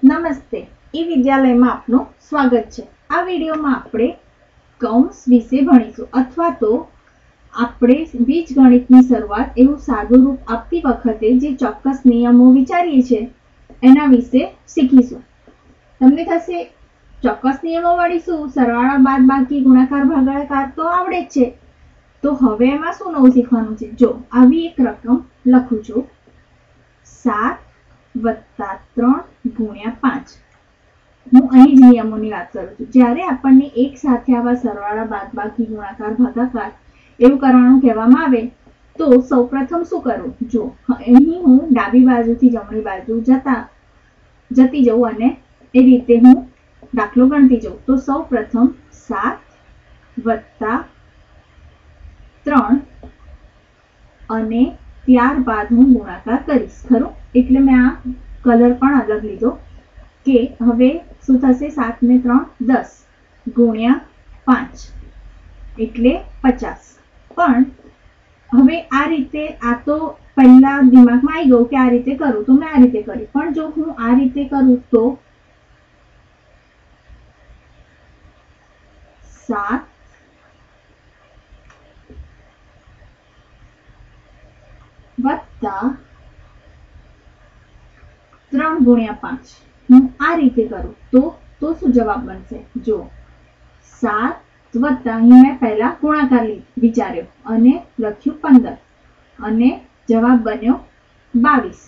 નમસ્તે, ઈ વિદ્યાલયમાં આપનું સ્વાગત છે। આ વિડીયોમાં આપણે કૌંસ વિશે ભણીશું અથવા તો આપણે બીજગણિતની શરૂઆત એવું સાદું રૂપ આપતી વખતે જે ચોક્કસ નિયમો વિચારીએ છીએ એના વિશે શીખીશું। તમને થશે ચોક્કસ નિયમો વળીશું, સરવાળા બાદબાકી ગુણાકાર ભાગાકાર તો આવડે જ છે, તો હવે એમાં શું નવું શીખવાનું છે? જો આવી એક રકમ લખું છું, 7 + 3 × 5। હું અહીં જ નિયમોની વાત કરું છું। જ્યારે આપણને એક સાથે આવા સરવાળા બાદબાકી ગુણાકાર ભાગાકાર એવું કરવાનું કહેવામાં આવે તો સૌપ્રથમ શું કરવું? જો અહીં હું ડાબી બાજુથી જમણી બાજુ જતી જઉં અને એ રીતે હું દાખલો ગણતી જઉં તો સૌપ્રથમ 7 + 3 અને ત્યારબાદ હું ગુણાકાર કરીશ, ખરું? એટલે મેં આ કલર પણ અલગ લીધો કે હવે શું થશે? 7 ને 3 10 × 5 એટલે 50। પણ હવે આ રીતે આ તો પહેલા દિમાગમાં આવી ગયું કે આ રીતે કરું તો મેં આ રીતે કરી, પણ જો હું આ રીતે કરું તો 7 + 3 × 5 હું આ રીતે કરું તો શું જવાબ બનશે? જો 7 + અહીં મેં પહેલા ગુણાકાર વિચાર્યો અને લખ્યું 15 અને જવાબ બન્યો 22।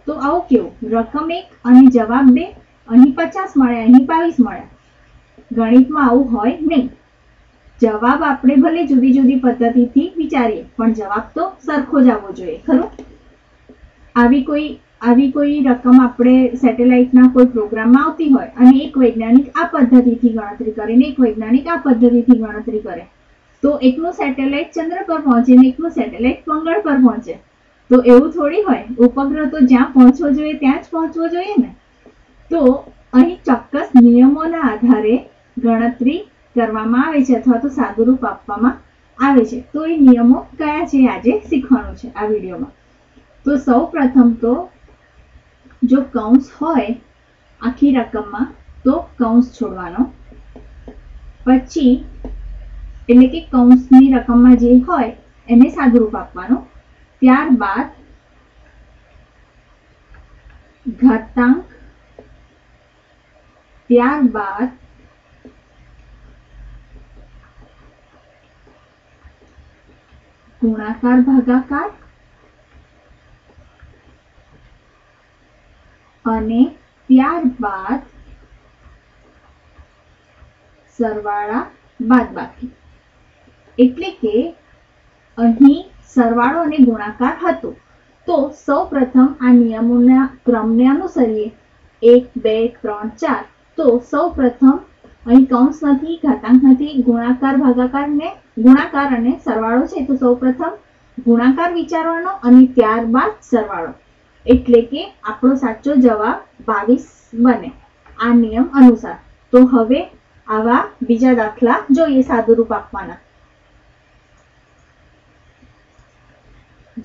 તો આવું કેવું? રકમ 1 અને જવાબ 2, અહીં 50 મળ્યા, અહીં 22 મળ્યા। ગણિતમાં આવું હોય નહીં। જવાબ આપણે ભલે જુદી જુદી પદ્ધતિથી વિચારીએ પણ જવાબ તો સરખો જ આવવો જોઈએ, ખરું? આવી કોઈ રકમ આપણે સેટેલાઇટના કોઈ પ્રોગ્રામમાં આવતી હોય અને એક વૈજ્ઞાનિક આ પદ્ધતિથી ગણતરી કરે ને એક વૈજ્ઞાનિક આ પદ્ધતિથી ગણતરી કરે તો એકનું સેટેલાઇટ ચંદ્ર પર પહોંચે ને એકનું સેટેલાઇટ મંગળ પર પહોંચે, તો એવું થોડી હોય। ઉપગ્રહ તો જ્યાં પહોંચવો જોઈએ ત્યાં જ પહોંચવો જોઈએ ને। તો અહીં ચોક્કસ નિયમોના આધારે ગણતરી કરવામાં આવે છે અથવા તો સાદુરૂપ આપવામાં આવે છે। તો એ નિયમો કયા છે આજે શીખવાનું છે આ વિડીયોમાં। તો સૌ પ્રથમ તો જો કૌંસ હોય આખી રકમમાં તો કૌંસ છોડવાનો, પછી એટલે કે કૌંસની રકમમાં જે હોય એને સાદુરૂપ આપવાનું, ત્યારબાદ ઘાતાંક, ત્યારબાદ ગુણાકાર ભાગાકાર અને ત્યારબાદ સરવાળા બાદબાકી। એટલે કે અહીં સરવાળો અને ગુણાકાર હતું તો સૌપ્રથમ આ નિયમોના ક્રમને અનુસરીએ 1 2 3 4 તો સૌપ્રથમ અહીં કૌંસ નથી, ઘાતાંક નથી, ગુણાકાર અને સરવાળો છે તો સૌપ્રથમ ગુણાકાર વિચારવાનો અને ત્યારબાદ સરવાળો, એટલે કે આપણો સાચો જવાબ 22 બને આ નિયમ અનુસાર। તો હવે આવા બીજા દાખલા જોઈએ સાદુરૂપ આપવાના।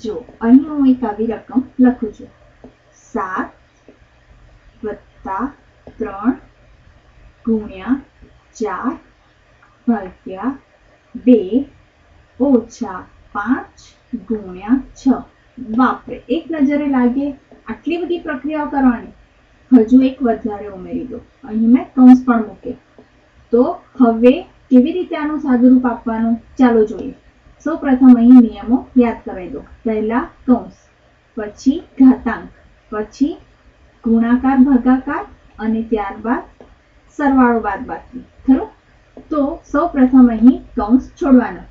જો અહીં હું એક આવી રકમ લખું છું, 7 + 3 × 4 / 2 - 5 × 6। બાપરે, એક નજરે લાગે આટલી બધી પ્રક્રિયાઓ કરવાની? હજુ એક વધારે ઉમેરી દો, અહીં મેં કૌંસ પણ મૂકે। તો હવે કેવી રીતે આનું સાદુરૂપ આપવાનું ચાલો જોઈએ। સૌ પ્રથમ અહીં નિયમો યાદ કરાવી દો। પહેલા કૌંસ, પછી ઘાતાંક, પછી ગુણાકાર ભાગાકાર અને ત્યારબાદ સરવાળો બાદબાકી, ખરું? તો સૌ પ્રથમ અહીં કૌંસ છોડવાનો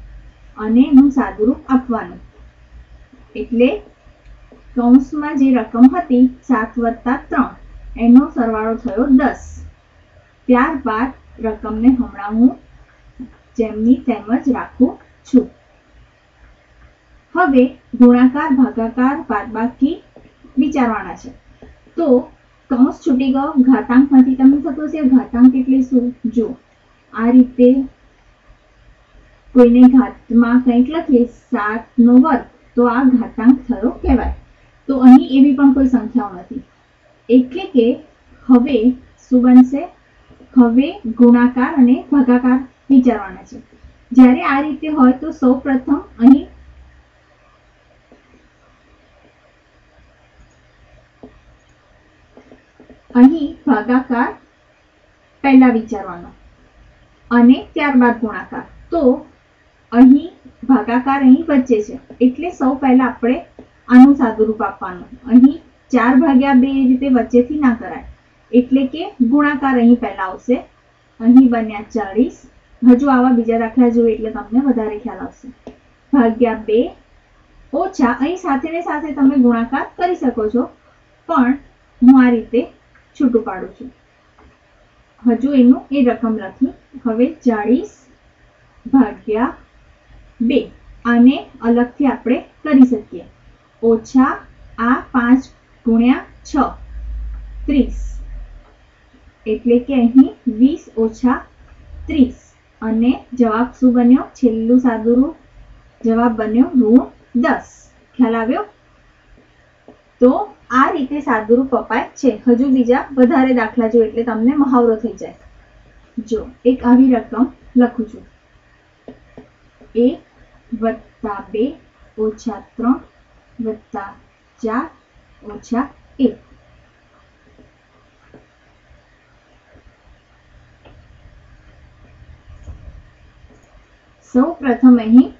અને એનું સાદુરૂપ આપવાનું, એટલે કૌંસમાં જે રકમ હતી 7 + 3 એનો સરવાળો થયો 10। ત્યારબાદ રકમને હમણાં હું જેમની તેમ જ રાખું છું। હવે ગુણાકાર ભાગાકાર બાદબાકી વિચારવાના છે તો કૌંસ છૂટી ગયો, ઘાતાંકમાંથી તમને થતું હશે ઘાતાંક એટલે શું? જો આ રીતે કોઈને ઘાતમાં કંઈક લખીએ 7² તો આ ઘાતાંક થયો કહેવાય। તો અહીં એવી પણ કોઈ સંખ્યાઓ નથી, એટલે કે હવે શું બનશે? હવે ગુણાકાર અને ભાગાકાર વિચારવાના છે. જ્યારે આ રીતે હોય તો સૌપ્રથમ અહીં ભાગાકાર પહેલા વિચારવાનો અને ત્યારબાદ ગુણાકાર. તો અહીં ભાગાકાર અહીં વચ્ચે છે એટલે સૌ પહેલા આપણે આનું સાદુરૂપ આપવાનું. અહીં 4/2 એ રીતે વચ્ચેથી ના કરાય એટલે કે ગુણાકાર અહીં પહેલા આવશે. અહીં બન્યા 40. હજુ આવા બીજા દાખલા જોઈએ એટલે તમને વધારે ખ્યાલ આવશે. ભાગ્યા 2 ઓછા અહીં સાથે ને સાથે તમે ગુણાકાર કરી શકો છો પણ હું આ રીતે છૂટું પાડું છું. હજુ એનું એ રકમ લખી. હવે 40/2 આને અલગથી આપણે કરી શકીએ. ઓછા આ 5 × 6 30 એટલે કે અહીં 20 ઓછા 30 અને જવાબ શું બન્યો? છેલ્લું સાદુરૂપ જવાબ બન્યો -10. ખ્યાલ આવ્યો? તો આ રીતે સાદુરૂપ અપાય છે. હજુ બીજા વધારે દાખલા જો એટલે તમને મહાવરો થઈ જાય. જો એક આવી રકમ લખું છું. 1 + 2 ઓછા 3 વત્તા 4 ઓછા 1. સૌ પ્રથમ અહીં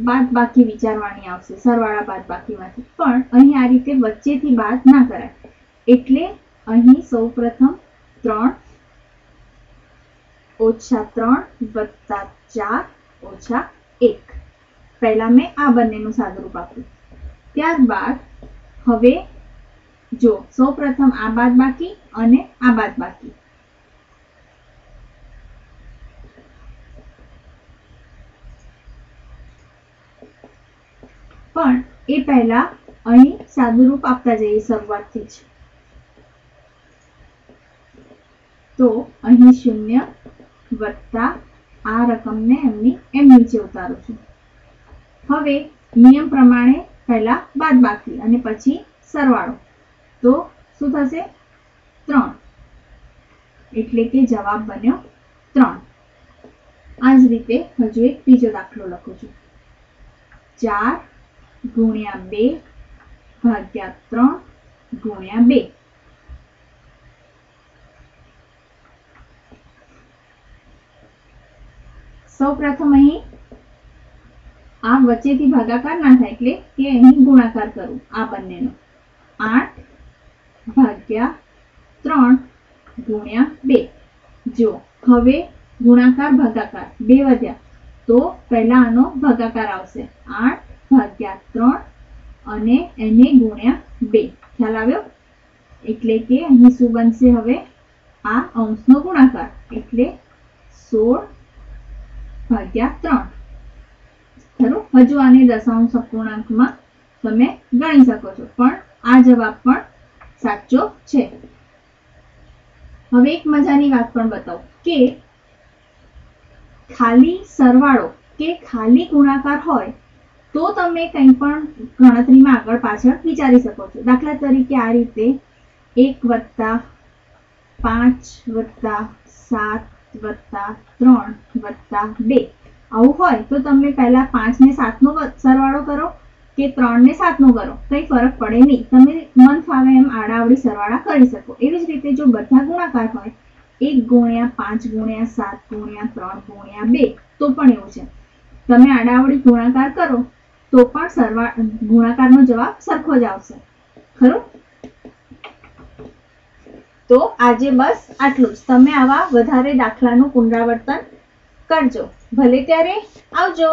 બાદબાકી વિચારવાની આવશે, સરવાળા બાદબાકીમાંથી. પણ અહીં આ રીતે વચ્ચેથી બાદ ના કરાય એટલે અહીં સૌ પ્રથમ 3 ઓછા 3 વત્તા 4 ઓછા 1. પહેલા મેં આ બંનેનું સાદુરૂપ આપ્યું. ત્યારબાદ હવે જો સૌ પ્રથમ આ બાદબાકી અને આ બાદબાકી. પણ એ પહેલા અહીં સાદુરૂપ આપતા જઈએ શરૂઆતથી જ. તો અહીં 0 વત્તા આ રકમને એમ નીચે ઉતારું છું. હવે નિયમ પ્રમાણે પહેલા બાદબાકી અને પછી સરવાળો. તો શું થશે? 3 એટલે કે જવાબ બન્યો 3. આ જ રીતે હજુ એક બીજો દાખલો લખું છું. 4 × 2 ભાગ્યા 3 × 2. સૌ પ્રથમ અહીં આ વચ્ચેથી ભાગાકાર ના થાય એટલે કે અહીં ગુણાકાર કરું આ બંનેનો. 8/3 × 2. જો હવે ગુણાકાર ભાગાકાર 2 વધ્યા તો પહેલા આનો ભાગાકાર આવશે. 8/3 અને એને ગુણ્યા 2. ખ્યાલ આવ્યો? એટલે કે અહીં શું બનશે? હવે આ અંશનો ગુણાકાર એટલે 16/3. ખરું? હજુ આને દશાંશ અપૂર્ણાંકમાં તમે ગણી શકો છો પણ આ જવાબ પણ સાચો છે. હવે એક મજાની વાત પણ બતાવું કે ખાલી સરવાળો કે ખાલી ગુણાકાર હોય તો તમે કંઈ પણ ગણતરીમાં આગળ પાછળ વિચારી શકો છો. દાખલા તરીકે આ રીતે 1 + 5 + 7 + 3 + 2 આવું હોય તો તમે પહેલા 5 ને 7 નો સરવાળો કરો કે 3 ને 7 નો કરો, કંઈ ફરક પડે નહીં. તમે મન ફાવે એમ આડાઅવળી સરવાળા કરી શકો. એવી જ રીતે જો બધા ગુણાકાર હોય 1 × 5 × 7 × 3 × 2 તો પણ એવું છે. તમે આડાઅવળી ગુણાકાર કરો તો પણ ગુણાકારનો જવાબ સરખો જ આવશે. ખરું? તો આજે બસ આટલું જ. તમે આવા વધારે દાખલાનું પુનરાવર્તન કરજો. ભલે ત્યારે આવજો.